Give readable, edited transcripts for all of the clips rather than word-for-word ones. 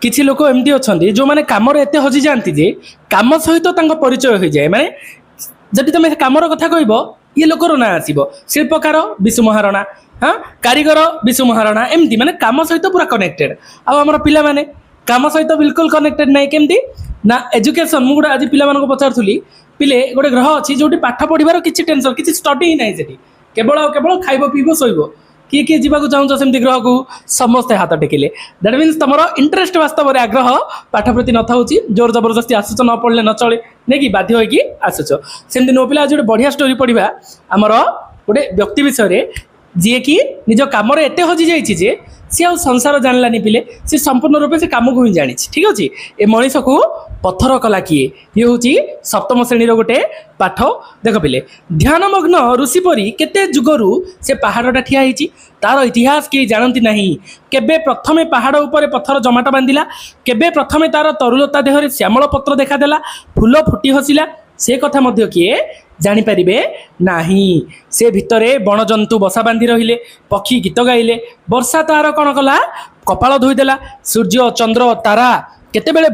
କିଛି ଲୋକ ଏମିତି ଅଛନ୍ତି ଯେଉଁମାନେ କାମରେ ଏତେ ହଜି ଯାଆନ୍ତି ଯେ କାମ ସହିତ ତାଙ୍କ ପରିଚୟ ହୋଇଯାଏ। ମାନେ ଯଦି ତମେ କାମର କଥା କହିବ ଇଏ ଲୋକର ନାଁ ଆସିବ। ଶିଳ୍ପକାର ବିଶୁ ମହାରଣା, ହଁ କାରିଗର ବିଶୁ ମହାରଣା, ଏମିତି ମାନେ କାମ ସହିତ ପୁରା କନେକ୍ଟେଡ୍। ଆଉ ଆମର ପିଲାମାନେ କାମ ସହିତ ବିଲକୁଲ କନେକ୍ଟେଡ୍ ନାହିଁ। କେମିତି ନା ଏଜୁକେସନ୍। ମୁଁ ଗୋଟେ ଆଜି ପିଲାମାନଙ୍କୁ ପଚାରୁଥିଲି, ପିଲେ ଗୋଟେ ଗ୍ରହ ଅଛି ଯେଉଁଠି ପାଠ ପଢ଼ିବାର କିଛି ଟେନସନ୍, କିଛି ଷ୍ଟଡି ହିଁ ନାହିଁ ସେଠି, କେବଳ ଆଉ କେବଳ ଖାଇବ ପିଇବ ଶୋଇବ। କିଏ କିଏ ଯିବାକୁ ଚାହୁଁଛ ସେମିତି ଗ୍ରହକୁ? ସମସ୍ତେ ହାତ ଟେକିଲେ। ଦ୍ୟାଟ୍ ମିନ୍ସ ତମର ଇଣ୍ଟରେଷ୍ଟ ବାସ୍ତବରେ ଆଗ୍ରହ ପାଠ ପ୍ରତି ନଥାଉଛି, ଜୋର ଜବରଦସ୍ତି ଆସୁଛ, ନ ପଢ଼ିଲେ ନ ଚଳେ ନାଇଁ କି ବାଧ୍ୟ ହୋଇକି ଆସୁଛ। ସେମିତି ନୁହଁ ପିଲା, ଆଜି ଗୋଟେ ବଢ଼ିଆ ଷ୍ଟୋରି ପଢ଼ିବା ଆମର ଗୋଟେ ବ୍ୟକ୍ତି ବିଷୟରେ ଯିଏକି ନିଜ କାମରେ ଏତେ ହଜି ଯାଇଛି ଯେ ସି ଆଉ ସଂସାର ଜାଣିଲାନି ପିଲେ, ସେ ସମ୍ପୂର୍ଣ୍ଣ ରୂପେ ସେ କାମକୁ ହିଁ ଜାଣିଛି। ଠିକ୍ ଅଛି, ଏ ମଣିଷକୁ ପଥର କଲା କିଏ? ଇଏ ହେଉଛି ସପ୍ତମ ଶ୍ରେଣୀର ଗୋଟେ ପାଠ। ଦେଖ ପିଲେ, ଧ୍ୟାନମଗ୍ନ ଋଷି ପରି କେତେ ଯୁଗରୁ ସେ ପାହାଡ଼ଟା ଠିଆ ହେଇଛି, ତାର ଇତିହାସ କେହି ଜାଣନ୍ତି ନାହିଁ। କେବେ ପ୍ରଥମେ ପାହାଡ଼ ଉପରେ ପଥର ଜମାଟ ବାନ୍ଧିଲା, କେବେ ପ୍ରଥମେ ତାର ତରୁଲତା ଦେହରେ ଶ୍ୟାମଳ ପତ୍ର ଦେଖାଦେଲା, ଫୁଲ ଫୁଟି ହସିଲା, ସେ କଥା ମଧ୍ୟ କିଏ ଜାଣିପାରିବେ ନାହିଁ। ସେ ଭିତରେ ବଣଜନ୍ତୁ ବସା ବାନ୍ଧି ରହିଲେ, ପକ୍ଷୀ ଗୀତ ଗାଇଲେ, ବର୍ଷା ତାର କ'ଣ କଲା? କପାଳ ଧୋଇଦେଲା। ସୂର୍ଯ୍ୟ ଚନ୍ଦ୍ର ତାରା କେତେବେଳେ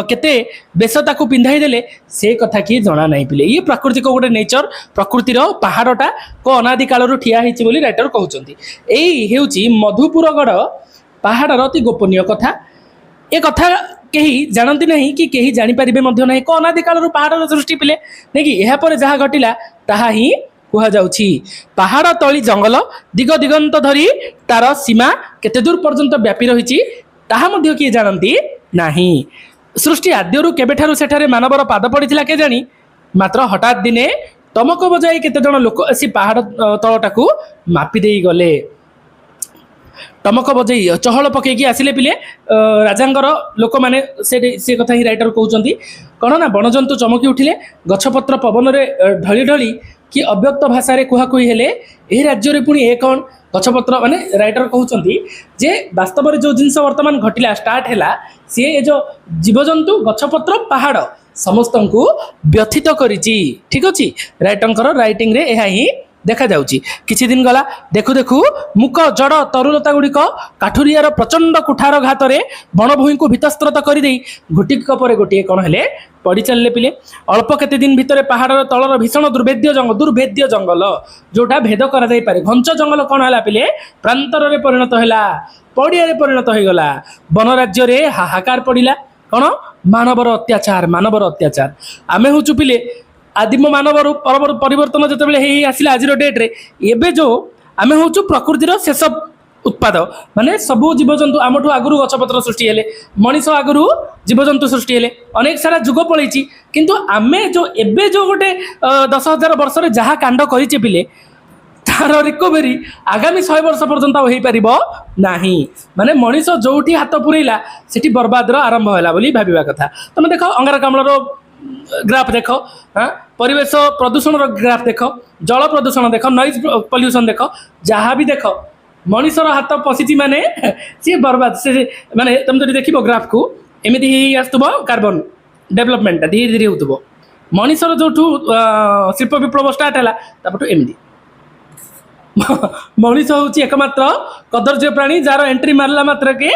କେତେ ବେଶ ତାକୁ ପିନ୍ଧାଇ ଦେଲେ, ସେ କଥା କିଏ ଜଣା ନାହିଁ ପିଲେ। ଇଏ ପ୍ରାକୃତିକ ଗୋଟେ ନେଚର, ପ୍ରକୃତିର ପାହାଡ଼ଟା ଅନାଦି କାଳରୁ ଠିଆ ହେଇଛି ବୋଲି ରାଇଟର କହୁଛନ୍ତି। ଏଇ ହେଉଛି ମଧୁପୁରଗଡ଼ ପାହାଡ଼ର ଅତି ଗୋପନୀୟ କଥା। ଏ କଥା କେହି ଜାଣନ୍ତି ନାହିଁ କି କେହି ଜାଣିପାରିବେ ମଧ୍ୟ ନାହିଁ। ଅନାଦି କାଳରୁ ପାହାଡ଼ର ସୃଷ୍ଟି ପିଲେ ନାଇଁ କି, ଏହାପରେ ଯାହା ଘଟିଲା ତାହା ହିଁ କୁହାଯାଉଛି। ପାହାଡ଼ ତଳି ଜଙ୍ଗଲ, ଦିଗ ଦିଗନ୍ତ ଧରି ତାର ସୀମା କେତେ ଦୂର ପର୍ଯ୍ୟନ୍ତ ବ୍ୟାପି ରହିଛି ତାହା ମଧ୍ୟ କିଏ ଜାଣନ୍ତି ନାହିଁ। ସୃଷ୍ଟି ଆଦ୍ୟରୁ କେବେଠାରୁ ସେଠାରେ ମାନବର ପାଦ ପଡ଼ିଥିଲା କେଜାଣି, ମାତ୍ର ହଠାତ୍ ଦିନେ ତମକ ବଜାଇ କେତେ ଜଣ ଲୋକ ଆସି ପାହାଡ଼ ତଳଟାକୁ ମାପି ଦେଇ ଗଲେ। ଟମକ ବଜେଇ ଚହଳ ପକେଇକି ଆସିଲେ ପିଲେ ରାଜାଙ୍କର ଲୋକମାନେ। ସେ କଥା ହିଁ ରାଇଟର କହୁଛନ୍ତି। କ'ଣ ନା, ବଣଜନ୍ତୁ ଚମକି ଉଠିଲେ, ଗଛପତ୍ର ପବନରେ ଢଳି ଢଳି କି ଅବ୍ୟକ୍ତ ଭାଷାରେ କୁହାକୁହି ହେଲେ, ଏହି ରାଜ୍ୟରେ ପୁଣି ଏ କ'ଣ? ଗଛପତ୍ର ମାନେ ରାଇଟର କହୁଛନ୍ତି ଯେ ବାସ୍ତବରେ ଯେଉଁ ଜିନିଷ ବର୍ତ୍ତମାନ ଘଟିଲା, ଷ୍ଟାର୍ଟ ହେଲା, ସିଏ ଏ ଯେଉଁ ଜୀବଜନ୍ତୁ, ଗଛପତ୍ର, ପାହାଡ଼ ସମସ୍ତଙ୍କୁ ବ୍ୟଥିତ କରିଛି। ଠିକ୍ ଅଛି, ରାଇଟରଙ୍କର ରାଇଟିଂରେ ଏହା ହିଁ ଦେଖାଯାଉଛି। କିଛି ଦିନ ଗଲା, ଦେଖୁ ଦେଖୁ ମୁକ ଜଡ଼ ତରୁଲତା ଗୁଡ଼ିକ କାଠୁରିଆର ପ୍ରଚଣ୍ଡ କୁଠାର ଘାତରେ ବଣଭୂଇଁକୁ ଭୀତସ୍ତ୍ରତ କରିଦେଇ ଗୋଟିକ ପରେ ଗୋଟିଏ କ'ଣ ହେଲେ? ପଡ଼ିଚାଲିଲେ ପିଲେ। ଅଳ୍ପ କେତେ ଦିନ ଭିତରେ ପାହାଡ଼ର ତଳର ଭୀଷଣ ଦୁର୍ଭେଦ୍ୟ ଜଙ୍ଗଲ, ଯୋଉଟା ଭେଦ କରାଯାଇପାରେ, ଘଞ୍ଚ ଜଙ୍ଗଲ କ'ଣ ହେଲା ପିଲେ? ପ୍ରାନ୍ତରରେ ପରିଣତ ହେଲା, ପଡ଼ିଆରେ ପରିଣତ ହୋଇଗଲା। ବନ ରାଜ୍ୟରେ ହାହାକାର ପଡ଼ିଲା। କ'ଣ? ମାନବର ଅତ୍ୟାଚାର। ଆମେ ହେଉଛୁ ପିଲେ ଆଦିମ ମାନବରୁ ପରିବର୍ତ୍ତନ ଯେତେବେଳେ ହେଇ ଆସିଲା ଆଜିର ଡେଟ୍ରେ, ଏବେ ଯେଉଁ ଆମେ ହେଉଛୁ ପ୍ରକୃତିର ଶେଷ ଉତ୍ପାଦ। ମାନେ ସବୁ ଜୀବଜନ୍ତୁ ଆମଠୁ ଆଗରୁ ଗଛପତ୍ର ସୃଷ୍ଟି ହେଲେ, ମଣିଷ ଆଗରୁ ଜୀବଜନ୍ତୁ ସୃଷ୍ଟି ହେଲେ, ଅନେକ ସାରା ଯୁଗ ପଳେଇଛି। କିନ୍ତୁ ଆମେ ଏବେ ଯେଉଁ ଗୋଟେ 10,000 ବର୍ଷରେ ଯାହା କାଣ୍ଡ କରିଛେ ପିଲେ, ତାର ରିକଭରି ଆଗାମୀ 100 ବର୍ଷ ପର୍ଯ୍ୟନ୍ତ ଆଉ ହେଇପାରିବ ନାହିଁ। ମାନେ ମଣିଷ ଯୋଉଠି ହାତ ପୁରେଇଲା ସେଠି ବର୍ବାଦର ଆରମ୍ଭ ହେଲା ବୋଲି ଭାବିବା କଥା। ତମେ ଦେଖ, ଅଙ୍ଗାରକାମ୍ଳର ଗ୍ରାଫ ଦେଖ, ପରିବେଶ ପ୍ରଦୂଷଣର ଗ୍ରାଫ ଦେଖ, ଜଳ ପ୍ରଦୂଷଣ ଦେଖ, ନଏଜ୍ ପଲ୍ୟୁସନ ଦେଖ, ଯାହା ବି ଦେଖ, ମଣିଷର ହାତ ପଶିଛି ମାନେ ସିଏ ବର୍ବାଦ। ସେ ମାନେ ତମେ ଯଦି ଦେଖିବ ଗ୍ରାଫକୁ, ଏମିତି ହେଇ ଆସୁଥିବ କାର୍ବନ ଡେଭଲପମେଣ୍ଟଟା ଧୀରେ ଧୀରେ ହେଉଥିବ। ମଣିଷର ଯୋଉଠୁ ଶିଳ୍ପ ବିପ୍ଳବ ଷ୍ଟାର୍ଟ ହେଲା, ତାପରଠୁ ଏମିତି। ମଣିଷ ହେଉଛି ଏକମାତ୍ର କଦର୍ଯ୍ୟ ପ୍ରାଣୀ ଯାହାର ଏଣ୍ଟ୍ରି ମାରିଲା ମାତ୍ରକେ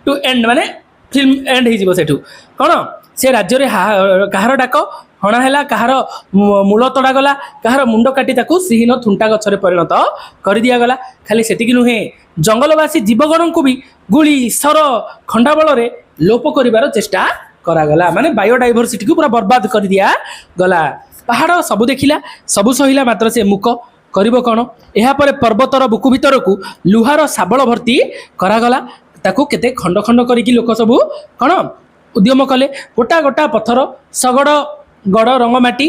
ଟୁ ଏଣ୍ଡ, ମାନେ ଫିଲ୍ମ ଏଣ୍ଡ ହେଇଯିବ ସେଠୁ। କ'ଣ? ସେ ରାଜ୍ୟରେ କାହାର ଡାକ ହଣା ହେଲା, କାହାର ମୂଳ ତଡ଼ାଗଲା, କାହାର ମୁଣ୍ଡ କାଟି ତାକୁ ଶ୍ରୀହୀନ ଥୁଣ୍ଟା ଗଛରେ ପରିଣତ କରିଦିଆଗଲା। ଖାଲି ସେତିକି ନୁହେଁ, ଜଙ୍ଗଲବାସୀ ଜୀବଗଣଙ୍କୁ ବି ଗୁଳି, ସର, ଖଣ୍ଡା ବଳରେ ଲୋପ କରିବାର ଚେଷ୍ଟା କରାଗଲା। ମାନେ ବାୟୋଡାଇଭରସିଟିକୁ ପୁରା ବର୍ବାଦ କରିଦିଆଗଲା। ପାହାଡ଼ ସବୁ ଦେଖିଲା, ସବୁ ସହିଲା, ମାତ୍ର ସେ ମୁକ କରିବ କ'ଣ? ଏହାପରେ ପର୍ବତର ବୁକୁ ଭିତରକୁ ଲୁହାର ଶାବଳ ଭର୍ତ୍ତି କରାଗଲା। ତାକୁ କେତେ ଖଣ୍ଡ ଖଣ୍ଡ କରିକି ଲୋକ ସବୁ କ'ଣ ଉଦ୍ୟମ କଲେ। ଗୋଟା ଗୋଟା ପଥର, ଶଗଡ଼ ଗଡ଼ ରଙ୍ଗ ମାଟି,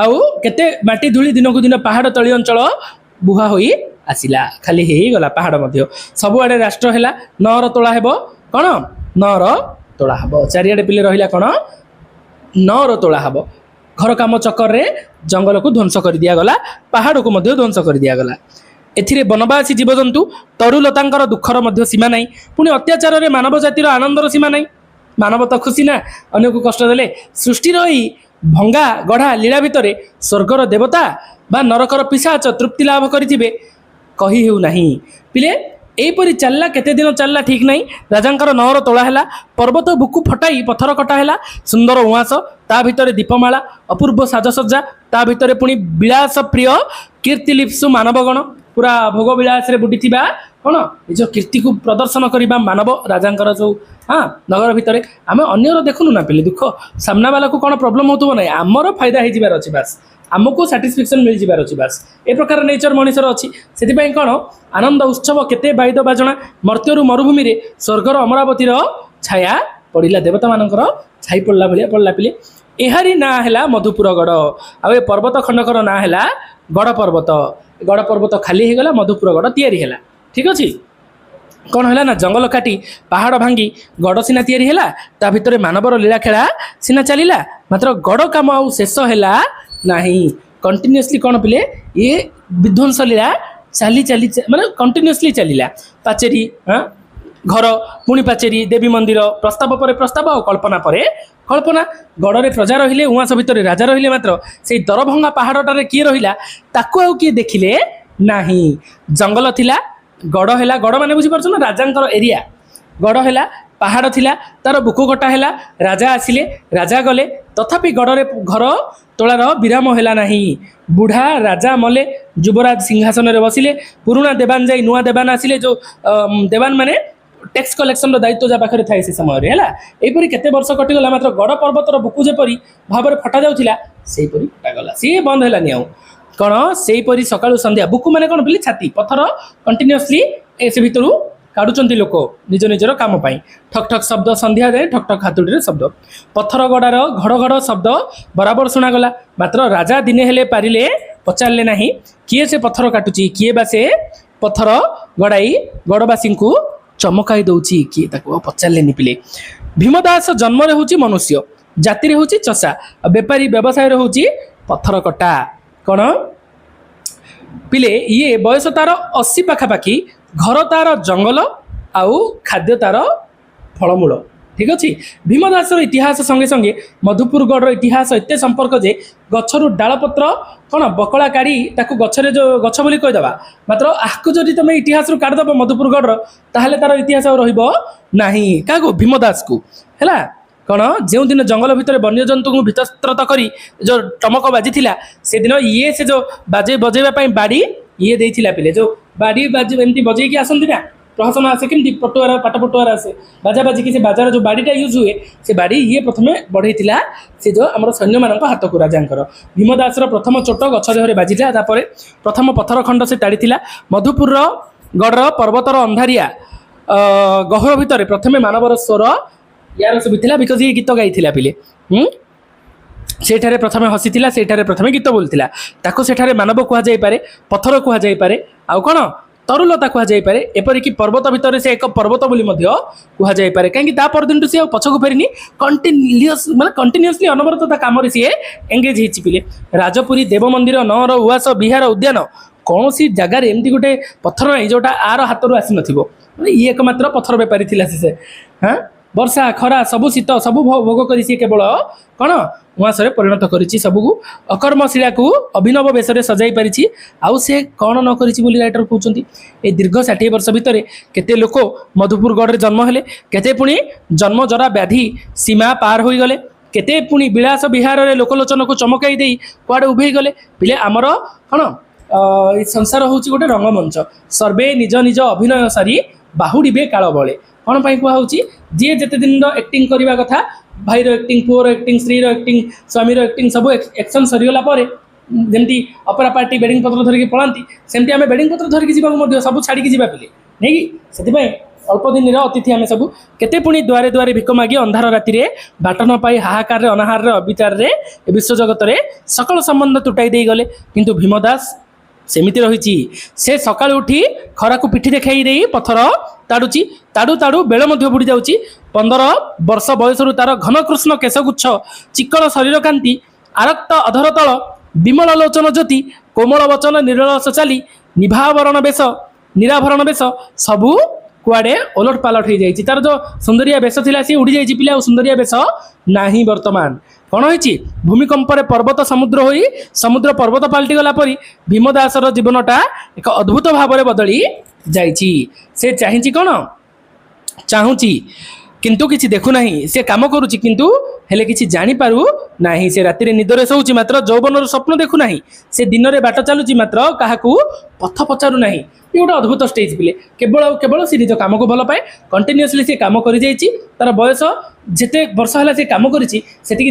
ଆଉ କେତେ ମାଟି ଧୂଳି ଦିନକୁ ଦିନ ପାହାଡ଼ ତଳି ଅଞ୍ଚଳ ବୁହା ହୋଇ ଆସିଲା। ଖାଲି ହେଇଗଲା ପାହାଡ଼ ମଧ୍ୟ। ସବୁଆଡ଼େ ରାଷ୍ଟ୍ର ହେଲା, ନଅର ତୋଳା ହେବ। କ'ଣ? ନଅର ତୋଳା ହେବ। ଚାରିଆଡ଼େ ପିଲେ ରହିଲା କ'ଣ? ନଅର ତୋଳା ହେବ। ଘର କାମ ଚକରରେ ଜଙ୍ଗଲକୁ ଧ୍ୱଂସ କରିଦିଆଗଲା, ପାହାଡ଼କୁ ମଧ୍ୟ ଧ୍ୱଂସ କରିଦିଆଗଲା। ଏଥିରେ ବନବାସୀ ଜୀବଜନ୍ତୁ ତରୁଲତାଙ୍କର ଦୁଃଖର ମଧ୍ୟ ସୀମା ନାହିଁ। ପୁଣି ଅତ୍ୟାଚାରରେ ମାନବ ଜାତିର ଆନନ୍ଦର ସୀମା ନାହିଁ। ମାନବ ତ ଖୁସି ନା ଅନ୍ୟକୁ କଷ୍ଟ ଦେଲେ। ସୃଷ୍ଟିର ଏଇ ଭଙ୍ଗା ଗଢ଼ା ଲୀଳା ଭିତରେ ସ୍ୱର୍ଗର ଦେବତା ବା ନରକର ପିଶାଚ ତୃପ୍ତି ଲାଭ କରିଥିବେ କହି ହେଉନାହିଁ। ପିଲେ ଏହିପରି ଚାଲିଲା କେତେ ଦିନ ଚାଲିଲା ଠିକ ନାହିଁ। ରାଜାଙ୍କର ନଅର ତୋଳା ହେଲା, ପର୍ବତ ବୁକୁ ଫଟାଇ ପଥର କଟା ହେଲା, ସୁନ୍ଦର ଉଆସ, ତା ଭିତରେ ଦୀପମାଳା, ଅପୂର୍ବ ସାଜସଜ୍ଜା, ତା ଭିତରେ ପୁଣି ବିଳାସ ପ୍ରିୟ କୀର୍ତ୍ତିଲିପ୍ସୁ ମାନବଗଣ, ପୁରା ଭୋଗ ବିଳାସରେ ବୁଡ଼ିଥିବା କ'ଣ ନିଜ କୀର୍ତ୍ତିକୁ ପ୍ରଦର୍ଶନ କରିବା ମାନବ ରାଜାଙ୍କର ଯେଉଁ ନଗର ଭିତରେ। ଆମେ ଅନ୍ୟର ଦେଖୁନୁ ନା ପିଲେ ଦୁଃଖ, ସାମ୍ନା ବାଲାକୁ କ'ଣ ପ୍ରୋବ୍ଲେମ ହେଉଥିବ ନାହିଁ, ଆମର ଫାଇଦା ହେଇଯିବାର ଅଛି ବାସ୍, ଆମକୁ ସାଟିସ୍ଫ୍ୟାକ୍ସନ୍ ମିଳିଯିବାର ଅଛି ବାସ୍। ଏ ପ୍ରକାର ନେଚର ମଣିଷର ଅଛି। ସେଥିପାଇଁ କ'ଣ ଆନନ୍ଦ ଉତ୍ସବ କେତେ ବାଇଦ ବାଜଣା, ମର୍ତ୍ତ୍ୟରୁ ମରୁଭୂମିରେ ସ୍ୱର୍ଗର ଅମରାବତୀର ଛାୟା ପଡ଼ିଲା, ଦେବତାମାନଙ୍କର ଛାଇ ପଡ଼ିଲା ଭଳିଆ ପଡ଼ିଲା ପିଲେ। ଏହାରି ନାଁ ହେଲା ମଧୁପୁର ଗଡ଼। ଆଉ ଏ ପର୍ବତ ଖଣ୍ଡକର ନାଁ ହେଲା ଗଡ଼ ପର୍ବତ। ଗଡ଼ ପର୍ବତ ଖାଲି ହେଇଗଲା, ମଧୁପୁର ଗଡ଼ ତିଆରି ହେଲା। ଠିକ୍ ଅଛି। କ'ଣ ହେଲା ନା ଜଙ୍ଗଲ କାଟି ପାହାଡ଼ ଭାଙ୍ଗି ଗଡ଼ ସିନା ତିଆରି ହେଲା, ତା ଭିତରେ ମାନବର ଲୀଳାଖେଳା ସିନା ଚାଲିଲା, ମାତ୍ର ଗଡ଼ କାମ ଆଉ ଶେଷ ହେଲା ନାହିଁ। କଣ୍ଟିନ୍ୟୁଅସଲି କ'ଣ ପିଲେ ଏ ବିଧ୍ୱଂସ ଲୀଳା ଚାଲି ଚାଲି ମାନେ କଣ୍ଟିନ୍ୟୁଅସଲି ଚାଲିଲା। ପାଚେରୀ, ଘର, ପୁଣି ପାଚେରୀ, ଦେବୀ ମନ୍ଦିର, ପ୍ରସ୍ତାବ ପରେ ପ୍ରସ୍ତାବ, ଆଉ କଳ୍ପନା ପରେ କଳ୍ପନା। ଗଡ଼ରେ ପ୍ରଜା ରହିଲେ, ଉଆସ ଭିତରେ ରାଜା ରହିଲେ, ମାତ୍ର ସେଇ ଦରଭଙ୍ଗା ପାହାଡ଼ଟାରେ କିଏ ରହିଲା ତାକୁ ଆଉ କିଏ ଦେଖିଲେ ନାହିଁ। ଜଙ୍ଗଲ ଥିଲା, ଗଡ଼ ହେଲା, ଗଡ଼ ମାନେ ବୁଝିପାରୁଛ ନା ରାଜାଙ୍କର ଏରିଆ। ଗଡ଼ ହେଲା, ପାହାଡ଼ ଥିଲା, ତାର ବୁକୁ କଟା ହେଲା, ରାଜା ଆସିଲେ, ରାଜା ଗଲେ, ତଥାପି ଗଡ଼ରେ ଘର ତୋଳାର ବିରାମ ହେଲା ନାହିଁ। ବୁଢ଼ା ରାଜା ମଲେ, ଯୁବରାଜ ସିଂହାସନରେ ବସିଲେ, ପୁରୁଣା ଦେବାନ ଯାଇ ନୂଆ ଦେବାନ ଆସିଲେ। ଯେଉଁ ଦେବାନ ମାନେ ଟେକ୍ସ କଲେକ୍ସନର ଦାୟିତ୍ୱ ଯାହା ପାଖରେ ଥାଏ ସେ ସମୟରେ ହେଲା। ଏହିପରି କେତେ ବର୍ଷ କଟିଗଲା, ମାତ୍ର ଗଡ଼ ପର୍ବତର ବୁକୁ ଯେପରି ଭାବରେ ଫଟା ଯାଉଥିଲା ସେହିପରି ଫଟାଗଲା, ସିଏ ବନ୍ଦ ହେଲାନି ଆଉ। କ'ଣ ସେହିପରି ସକାଳୁ ସନ୍ଧ୍ୟା, ବୁକୁ ମାନେ କ'ଣ ପିଲେ ଛାତି, ପଥର କଣ୍ଟିନ୍ୟୁଅସଲି ସେ ଭିତରୁ କାଢୁଛନ୍ତି ଲୋକ ନିଜ ନିଜର କାମ ପାଇଁ। ଠକ୍ ଠକ୍ ଶବ୍ଦ, ସନ୍ଧ୍ୟା ଯାଏ ଠକ୍ ଠକ୍ ହାତୁଡ଼ିରେ ଶବ୍ଦ, ପଥର ଗଡ଼ାର ଘଡ଼ ଘଡ଼ ଶବ୍ଦ ବରାବର ଶୁଣାଗଲା। ମାତ୍ର ରାଜା ଦିନେ ହେଲେ ପାରିଲେ ପଚାରିଲେ ନାହିଁ କିଏ ସେ ପଥର କାଟୁଛି, କିଏ ବା ସେ ପଥର ଗଡ଼ାଇ ଗଡ଼ବାସୀଙ୍କୁ ଚମକାଇ ଦେଉଛି, କିଏ ତାକୁ ପଚାରିଲେନି ପିଲେ। ଭୀମଦାସ ଜନ୍ମରେ ହେଉଛି ମନୁଷ୍ୟ, ଜାତିରେ ହେଉଛି ଚଷା, ଆଉ ବେପାରୀ ବ୍ୟବସାୟରେ ହେଉଛି ପଥର କଟା। କ'ଣ ପିଲେ ଇଏ ବୟସ ତାର 80 ପାଖାପାଖି, ଘର ତାର ଜଙ୍ଗଲ, ଆଉ ଖାଦ୍ୟ ତାର ଫଳମୂଳ। ଠିକ୍ ଅଛି। ଭୀମଦାସର ଇତିହାସ ସଙ୍ଗେ ସଙ୍ଗେ ମଧୁପୁର ଗଡ଼ର ଇତିହାସ ଏତେ ସମ୍ପର୍କ ଯେ ଗଛରୁ ଡାଳପତ୍ର କ'ଣ ବକଳା କାଢ଼ି ତାକୁ ଗଛରେ ଯେଉଁ ଗଛ ବୋଲି କହିଦେବା, ମାତ୍ର ଆକୁ ଯଦି ତୁମେ ଇତିହାସରୁ କାଢ଼ିଦେବ ମଧୁପୁର ଗଡ଼ର, ତାହେଲେ ତାର ଇତିହାସ ଆଉ ରହିବ ନାହିଁ। କାହାକୁ? ଭୀମଦାସକୁ ହେଲା। କ'ଣ ଯେଉଁଦିନ ଜଙ୍ଗଲ ଭିତରେ ବନ୍ୟଜନ୍ତୁଙ୍କୁ ଭିତସ୍ତ୍ରତ କରି ଯେଉଁ ଟମକ ବାଜିଥିଲା, ସେଦିନ ଇଏ ସେ ଯେଉଁ ବଜେଇବା ପାଇଁ ବାଡ଼ି ଇଏ ଦେଇଥିଲା ପିଲେ। ଯେଉଁ ବାଡ଼ି ଏମିତି ବଜେଇକି ଆସନ୍ତି ନା, ପ୍ରହସନ ଆସେ କେମିତି, ପଟୁଆର ପାଟ ପଟୁଆର ଆସେ, ବାଜା ବାଜିକି ସେ ବାଜାର ଯେଉଁ ବାଡ଼ିଟା ୟୁଜ୍ ହୁଏ, ସେ ବାଡ଼ି ଇଏ ପ୍ରଥମେ ବଢ଼େଇଥିଲା ସେ ଯେଉଁ ଆମର ସୈନ୍ୟମାନଙ୍କ ହାତକୁ ରାଜାଙ୍କର। ଭୀମଦାସର ପ୍ରଥମ ଚୋଟ ଗଛ ଦେହରେ ବାଜିଥିଲା, ତାପରେ ପ୍ରଥମ ପଥର ଖଣ୍ଡ ସେ ତାଡ଼ିଥିଲା। ମଧୁପୁର ଗଡ଼ର ପର୍ବତର ଅନ୍ଧାରିଆ ଗହ୍ୱର ଭିତରେ ପ୍ରଥମେ ମାନବର ସ୍ୱର ୟାର ଶୁଭିଥିଲା, ବିକଜ ଇଏ ଗୀତ ଗାଇଥିଲା ପିଲେ। ସେଠାରେ ପ୍ରଥମେ ହସିଥିଲା, ସେଠାରେ ପ୍ରଥମେ ଗୀତ ବୋଲିଥିଲା। ତାକୁ ସେଠାରେ ମାନବ କୁହାଯାଇପାରେ, ପଥର କୁହାଯାଇପାରେ, ଆଉ କ'ଣ ତରୁଲତା କୁହାଯାଇପାରେ, ଏପରିକି ପର୍ବତ ଭିତରେ ସେ ଏକ ପର୍ବତ ବୋଲି ମଧ୍ୟ କୁହାଯାଇପାରେ। କାହିଁକି ତା ପରଦିନଠୁ ସିଏ ଆଉ ପଛକୁ ଫେରିନି, କଣ୍ଟିନ୍ୟୁଅସଲି ଅନବରତ ତା କାମରେ ସିଏ ଏଙ୍ଗେଜ୍ ହେଇଛି ପିଲେ। ରାଜପୁରୀ, ଦେବ ମନ୍ଦିର, ନଅର, ଉଆସ, ବିହାର, ଉଦ୍ୟାନ, କୌଣସି ଜାଗାରେ ଏମିତି ଗୋଟେ ପଥର ନାହିଁ ଯେଉଁଟା ଆର ହାତରୁ ଆସିନଥିବ। ମାନେ ଇଏ ଏକମାତ୍ର ପଥର ବେପାରୀ ଥିଲା ସେ। ବର୍ଷା ଖରା ସବୁ ଶୀତ ସବୁ ଭୋଗ କରି ସିଏ କେବଳ କ'ଣ ଉଆସରେ ପରିଣତ କରିଛି ସବୁକୁ। ଅକର୍ମଶିଳାକୁ ଅଭିନବ ବେଶରେ ସଜାଇ ପାରିଛି। ଆଉ ସେ କ'ଣ ନ କରିଛି ବୋଲି ରାଇଟର କହୁଛନ୍ତି। ଏ ଦୀର୍ଘ 60 ବର୍ଷ ଭିତରେ କେତେ ଲୋକ ମଧୁପୁର ଗଡ଼ରେ ଜନ୍ମ ହେଲେ, କେତେ ପୁଣି ଜନ୍ମ ଜରା ବ୍ୟାଧି ସୀମା ପାର ହୋଇଗଲେ, କେତେ ପୁଣି ବିଳାସ ବିହାରରେ ଲୋକଲୋଚନକୁ ଚମକାଇ ଦେଇ କୁଆଡ଼େ ଉଭେଇ ଗଲେ। ପିଲେ ଆମର କ'ଣ ଏ ସଂସାର ହେଉଛି ଗୋଟେ ରଙ୍ଗମଞ୍ଚ, ସର୍ବେ ନିଜ ନିଜ ଅଭିନୟ ସାରି ବାହୁଡ଼ିବେ କାଳ ବଳେ। କ'ଣ ପାଇଁ କୁହାହେଉଛି? ଯିଏ ଯେତେ ଦିନର ଆକ୍ଟିଂ କରିବା କଥା, ଭାଇର ଆକ୍ଟିଂ, ପୁଅର ଆକ୍ଟିଂ, ସ୍ତ୍ରୀର ଆକ୍ଟିଂ, ସ୍ୱାମୀର ଆକ୍ଟିଂ, ସବୁ ଆକ୍ସନ୍ ସରିଗଲା ପରେ ଯେମିତି ଅପେରା ପାର୍ଟି ବେଡ଼ିଂ ପତ୍ର ଧରିକି ପଳାନ୍ତି, ସେମିତି ଆମେ ବେଡ଼ିଂ ପତ୍ର ଧରିକି ଯିବାକୁ ମଧ୍ୟ ସବୁ ଛାଡ଼ିକି ଯିବା ପିଲେ, ନାଇଁ କି? ସେଥିପାଇଁ ଅଳ୍ପ ଦିନର ଅତିଥି ଆମେ ସବୁ। କେତେ ପୁଣି ଦୁଆରେ ଦୁଆରେ ଭିକ ମାଗି ଅନ୍ଧାର ରାତିରେ ବାଟ ନ ପାଇ ହାହାକାରରେ, ଅନାହାରରେ, ଅବିଚାରରେ ଏ ବିଶ୍ୱଜଗତରେ ସକଳ ସମ୍ବନ୍ଧ ତୁଟାଇ ଦେଇଗଲେ। କିନ୍ତୁ ଭୀମଦାସ ସେମିତି ରହିଛି। ସେ ସକାଳୁ ଉଠି ଖରାକୁ ପିଠି ଦେଖାଇ ଦେଇ ପଥର ତାଡ଼ୁଛି, ତାଡ଼ୁ ତାଡ଼ୁ ବେଳ ମଧ୍ୟ ବୁଡ଼ି ଯାଉଛି। 15 ବର୍ଷ ବୟସରୁ ତାର ଘନକୃଷ୍ଣ କେଶଗୁଚ୍ଛ, ଚିକ୍କଣ ଶରୀର କାନ୍ତି, ଆରକ୍ତ ଅଧର ତଳ, ବିମଳ ଲୋଚନ ଜ୍ୟୋତି, କୋମଳ ବଚନ, ନିରଳସ ଚାଲି, ନିଭାଭରଣ ବେଶ, ନିରାଭରଣ ବେଶ ସବୁ कुआडे ओलट पालट हो जाइए तार जो सुंदरिया बेश थिला सी उड़ी जाइए पिले सुंदरिया बेश नाही वर्तमान कौन होइछि भूमिकंप पर्वत समुद्र होई समुद्र पर्वत पलटि गला परी भीमदासर जीवनटा एक अद्भुत भाव में बदली जाइछि से चाहिछि कौन चाहूची किंतु किसी देखु नहीं से काम करुच्ची किंतु हेले किसी जानी पारु नहीं से राति निदरे शोची मात्र यौवन स्वप्न देखु नहीं से दिन में बाट चलुची मात्र काहाकू पथ पचारू नहीं ये गोटे अद्भुत स्टेज पिले केवल केवल से निज काम को भल पाए कंटिन्यूअसली से काम कर तार बयस जिते वर्ष है से काम करी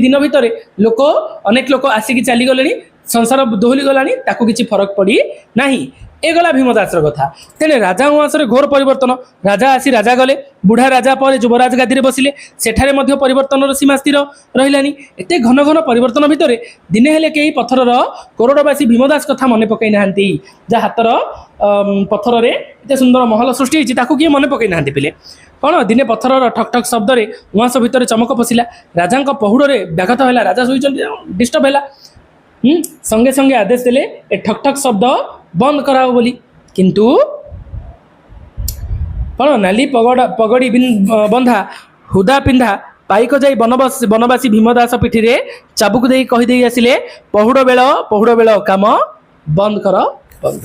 दिन भितर लोक अनेक लोक आसिक चलीगले संसार दोहली गलानी ताकू किसी फरक पड़ी नहीं ए गला भीमदासर कथा तेने राजा उंसरे घोर परिवर्तन राजा आसी राजा गले बुढ़ा राजा पर युवराज गादी में बसिले सेठारे मध्य परिवर्तन सीमा स्थिर रहिलानी एते घन घन परिवर्तन भितर दिने हेले कई पत्थर कोरडवासी भीमदास कथा मन पकई नाहांती जा हातर पत्थर रे एते सुंदर महल सृष्टि होइछि ताकू किए मन पकई नाहांती पिले कौन दिने पत्थर ठक ठक शब्द रे उंस भितर चमक पशिला राजा पहुड़ रे व्याघात है राजा शोइछन डिस्टर्ब है संगे संगे आदेश देले ए ठक ठक शब्द बंद कराओ बोली किंतु कौन नाली पगड़ी बंधा हुदा पिंधा पाइक जाई बनवासी भीमदास पिठी रे चाबुक दे कहीदे आसिले पहुड़ बेल काम बंद कर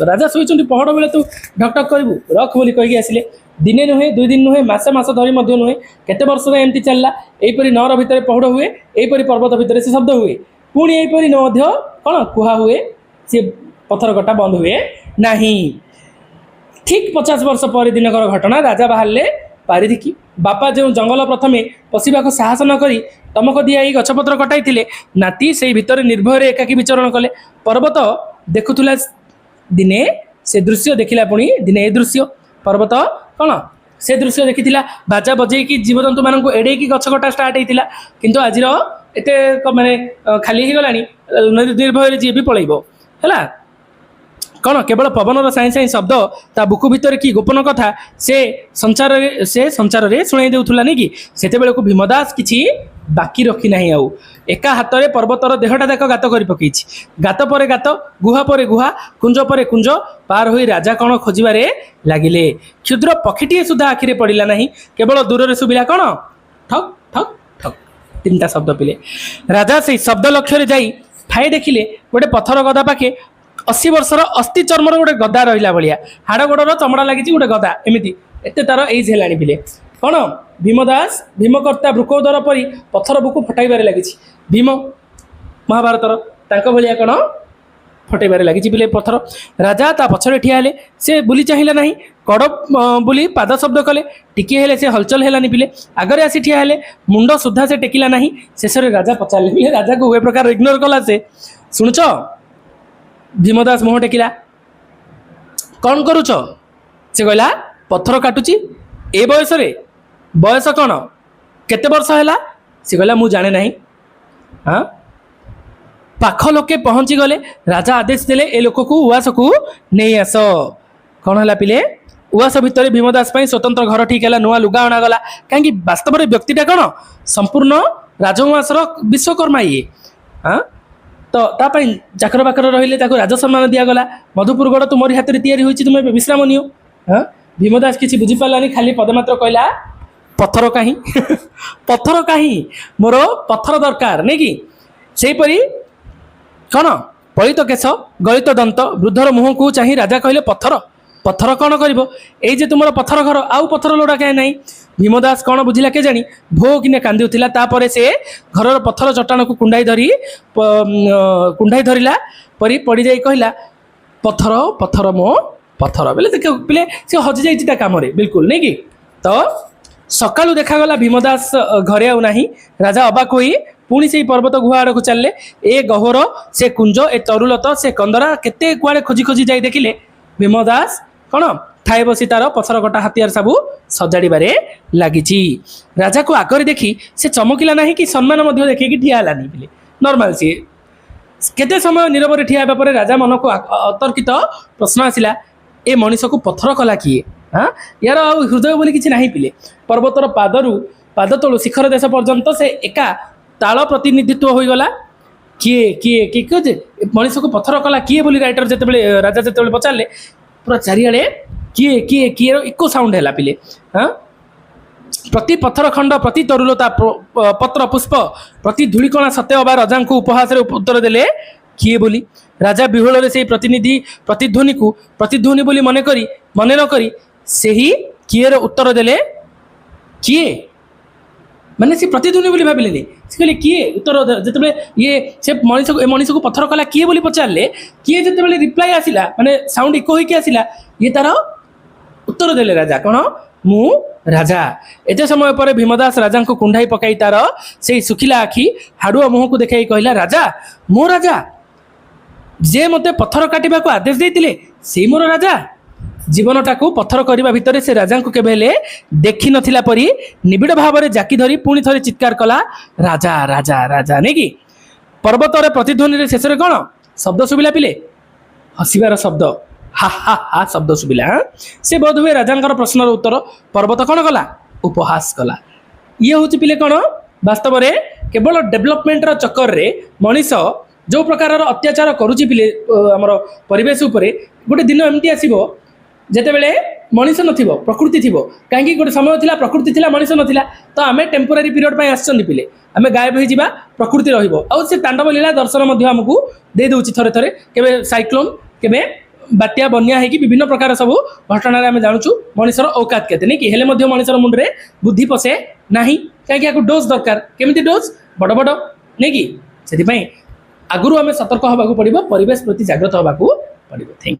राजा शोइछन पहुड़ बेले तू ढकढक करू रख बोली कहीकि आसिले दिने नुहे 2 दिन नुहे मासे मास धरी मध्य नुहे केते वर्ष एमती चलला एपरी नर भितर पहुड़ हुए एपरी पर्वत भितर से शब्द हुए पुणी एपरी मध्य कौन कुहा हुए से पत्थर कटा बंद हुए नहीं ठीक 50 वर्ष पर दिनकर घटना राजा बाहर पारिधिकी बापा जो जंगल प्रथमे पशिबा को साहस न करी तमक दिया गछपत्र कटाई नाती से भितर निर्भय एकाकी विचरण कले पर्वत देखुला दिने से दृश्य देखिला पुणी दिने ए दृश्य पर्वत कौन से दृश्य देखी बाजा बजेकी जीवजंतु मान एड़े गछ कटा स्टार्ट होता किंतु आज एत माने खाली हो गलानी निर्भय जी भी पलैब है कौन केवल पवन साई साई शब्द ता बुकु भितर कि गोपन कथा से संचार रे शुणाई देउथुला नहीं कि सेते बेले को भीमदास किछि बाकी रखी नहीं आउ एका हाथ में पर्वतर देहटा जाक गात कर पकई गात पर गात गुहा पर गुहा कुंज पर कुंज पार हो राजा कौन खोजबारे लगिले क्षुद्र पक्षीटीए सुधा आखिरे पड़ा नहीं केवल दूर से शुभिला कौन ठक ठक ठक 3टा शब्द पिले राजा से शब्द लक्ष्य जाई ठाई देखिले गोटे पत्थर गदा पाखे 80 वर्षर अस्थि चर्मर गोटे गदा रहा भाया हाड़ गोड़र चमड़ा लगी गोटे गदा एमती एत तार एज है पिले कौन भीमदास भीमकर्ता वृकोदर परी पत्थर बुकु फटाइबारे लगी भीम महाभारतर तांको भलिया कौन फटाइबारे लगी पिले पत्थर राजा ता पछरे ठिया हेले से बुली चाहिला नहीं कड़ बुली पाद शब्द कले टिके हेले से हलचल हेलानी पिले आगरे आसी ठिया हेले मुंड सुधा से टेकिला नहीं शेष राजा पचारे राजा को ए प्रकार इग्नोर कला से शुणुच भीमदास मुह टेकिला कौन करुच से कहला पत्थर काटुची ए बयस रे बयस कौन केते वर्ष है सी कहला मु जाने नहीं हाँ पाख लोके पहुँची गले राजा आदेश देले ए लोक को उआस को नहीं आस कौन है पिले उआस भितर भीमदास स्वतंत्र घर ठीक है नुआ लुगा अणागला कहीं वास्तव में व्यक्तिटा कौन संपूर्ण राजउआसर विश्वकर्मा ये हाँ तो तापाई चाकर बाकर रहिले राज सम्मान दिगला मधुपुरगढ़ तुमरी हाथ में तैयारी होती तुम्हें विश्राम नियो हाँ भीमदास किसी बुझीपारानी खाली पदमात्र कहला पत्थर कहीं पत्थर कहीं मोर पत्थर दरकार नहीं कि सेपरी कौन पलित केश गलित दंत वृद्धर मुह को चाह राजा कहले पत्थर पत्थर कौन कर तुम पत्थर घर आउ पत्थर लोड़ा क्या नहीं भीमदास कौन बुझिला के जानी भो किने कांदुथिला तापरे से घरर पत्थर चट्टान को कुंडाई धरिला परी पड़ी जाई कहला पत्थर पत्थर मो पत्थर बेले पिले से हजि जाइछि काम बिल्कुल नहीं कि तो सकालू देखागला भीमदास घरे आउ नाही राजा अबाक होई पुणी से पर्वत गुहा आड़ को चलले ए गहोर से कुंज ए तरुलत से कंदरा केते कुआड़े खोजी खोजी जाई देखिले भीमदास कौन ठाए बसी तार पथर कटा हाथियार सबू सजाड़े लगी राजा को आगरे देखी से चमकिला नहीं कि सम्मान देखिए ठिया है बोले नॉर्मल सी केते समय नीरव ठिया पर राजा मन को अतर्कित प्रश्न आसला ए मनीष को पत्थर कला किए हाँ यार हृदय बोली किसी ना पिले पर्वतर पाद तलु शिखर देश पर्यंत से एका ताल प्रतिनिधित्व हो गला किए किए किए मनीष को पत्थर कला किए बोली राइटर जिते राजा जिते पचारे पूरा चारिड़े किए किए किए इको साउंड है पिले हाँ प्रति पत्थर खंड प्रति तरुलता पत्र पुष्प प्रति धूलिकणा सत्य अबा राजा को उपहास उत्तर देले किए बोली राजा विहुल से प्रतिनिधि प्रतिध्वनि को प्रतिध्वनि बोली मन न करी से ही किए उत्तर देले किए माने से प्रतिध्वनि बोली भाविले से कहले किए उत्तर जिते ये से मनीष को पत्थर कला किए बोली पचारे किए जिते रिप्लाई आसिला माने साउंड इको होइके आसिला ये तार उत्तर देले राजा कौन मु राजा एते समय पर भीमदास राजा को कुंडाई पकाई तार से सुखिला आखि हाड़ुआ मुह को देखाई कहला राजा मो राजा जे मते पत्थर काटिबा को आदेश देइतिले से मोर राजा जीवनटा को पत्थर करने भितर से राजा को केबेले देखि नथिला परी निबिड़ भाव में जाकी धरी पुणी थरे चित्कार कला राजा राजा राजा नहीं कि पर्वत प्रतिध्वनि शेष कौन शब्द शुभिला पिले हसिबार शब्द हा हा हा शब्द शुभिला से बोध हुए राजा प्रश्नर उत्तर पर्वत कौन कला उपहास कला ये हूँ पिले कौन वास्तव में केवल डेभलपमेंटर चक्कर रे मनीष जो प्रकार अत्याचार करुच्ची पिले आमर परिवेश उपरे गोटे दिन एमती आसीबो जेतेबेले मनीष नथिबो प्रकृति थिबो काहेकि गोटे समय थिला प्रकृति थिला मनीष नथिला तो आमे टेम्पोरारी पीरियड पय आछन पिले आमे गायब होई जिबा प्रकृति रहिबो आ से तांडव लीला दर्शन मध्ये हमकु दे दोछि थरे थरे केबे साइक्लोन केबे बात्या बन्या है कि विभिन्न प्रकार सब घटना आम जानूँ मनीषर औकात केते नहीं कि हेले मध्य मनीषर मुंडे बुद्धि पशे नहीं कहीं डोज दरकार केमिति डोज बड़ बड़ नहीं कि से आगुरी आम सतर्क होगा पड़ो परिवेश प्रति जाग्रत होगा पड़ो। थैंक